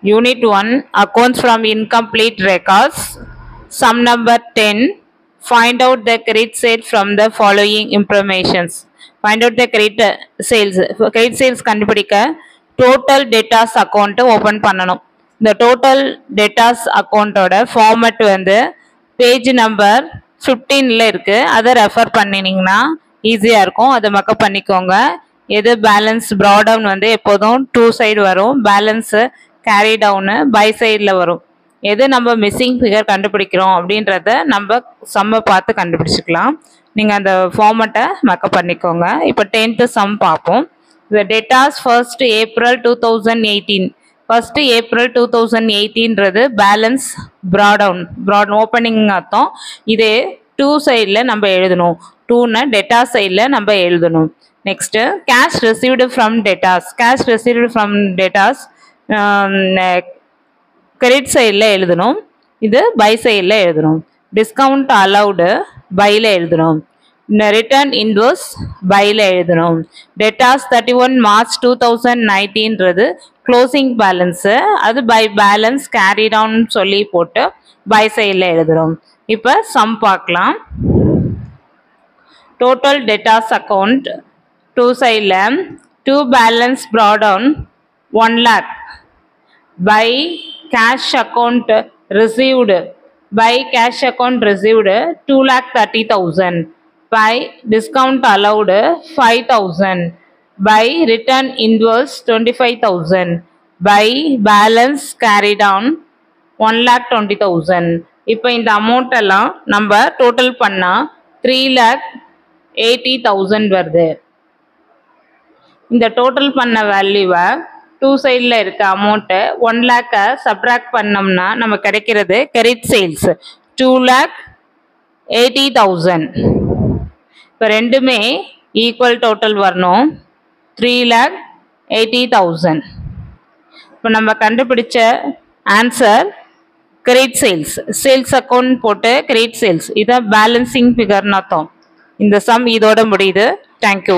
Unit 1 Accounts from Incomplete Records. Sum number 10. Find out the credit sale from the following informations. Find out the credit sales. Credit sales கண்டுபிடிக்க total debtors account open பண்ணணும். இந்த total debtors account ஓட format வந்து page number 15ல இருக்கு. அதை refer பண்ணினீங்கன்னா ஈஸியாக இருக்கும். அதை மக்கப் பண்ணிக்கோங்க. எது பேலன்ஸ் ப்ராடவுன் வந்து எப்போதும் 2 சைடு வரும். பேலன்ஸு கேரி டவுனு பை சைடில் வரும். எது நம்ம மிஸ்ஸிங் ஃபிகர் கண்டுபிடிக்கிறோம் அப்படின்றத நம்ம சம்மை பார்த்து கண்டுபிடிச்சிக்கலாம். நீங்கள் அந்த ஃபார்மெட்டை மக்கப் பண்ணிக்கோங்க. இப்போ 10th சம் பார்ப்போம். The debtors 1st April 2018. 1st April 2018ன்றது பேலன்ஸ் ப்ராடவுன் ஓப்பனிங் அர்த்தம். இதே 2 சைடில் நம்ம எழுதணும். 2ன்னு டெட்டா சைடில் நம்ம எழுதணும். Next cash received from debtors. Cash received from debtors credit சைடில் எழுதணும். இது பை சைடில் எழுதணும். டிஸ்கவுண்ட் அலவுடு பையில் எழுதணும். ரிட்டர்ன் இன்வெர்ஸ் பையில் எழுதணும். டெட்டாஸ் 31 March 2019ன்றது க்ளோசிங் பேலன்ஸு. அது பை பேலன்ஸ் கேரி டவுன் சொல்லி போட்டு பை சைடில் எழுதுகிறோம். இப்போ சம் பார்க்கலாம். டோட்டல் டெட்டாஸ் அக்கௌண்ட் 2 சைடில் 2 balance brought down 1 lakh by cash account received 2,30,000 by discount allowed 5,000 by return invoice 25,000 by balance carried down 1,20,000. இப்போ இந்த அமௌண்ட் எல்லாம் நம்ம டோட்டல் பண்ணால் 3,80,000 வருது. இந்த டோட்டல் பண்ண வேல்யூவை 2 சைடில் இருக்க அமௌண்ட்டை 1 lakh சப்ட்ராக்ட் பண்ணோம்னா நம்ம கிடைக்கிறது கிரெடிட் சேல்ஸ் 2,80,000. இப்போ ரெண்டுமே ஈக்குவல் டோட்டல் வரணும். 3,80,000. இப்போ நம்ம கண்டுபிடிச்ச answer credit sales. Sales account போட்டு கிரெடிட் சேல்ஸ். இதான் பேலன்சிங் ஃபிகர்னு அர்த்தம். இந்த சம் இதோட முடியுது. தேங்க்யூ.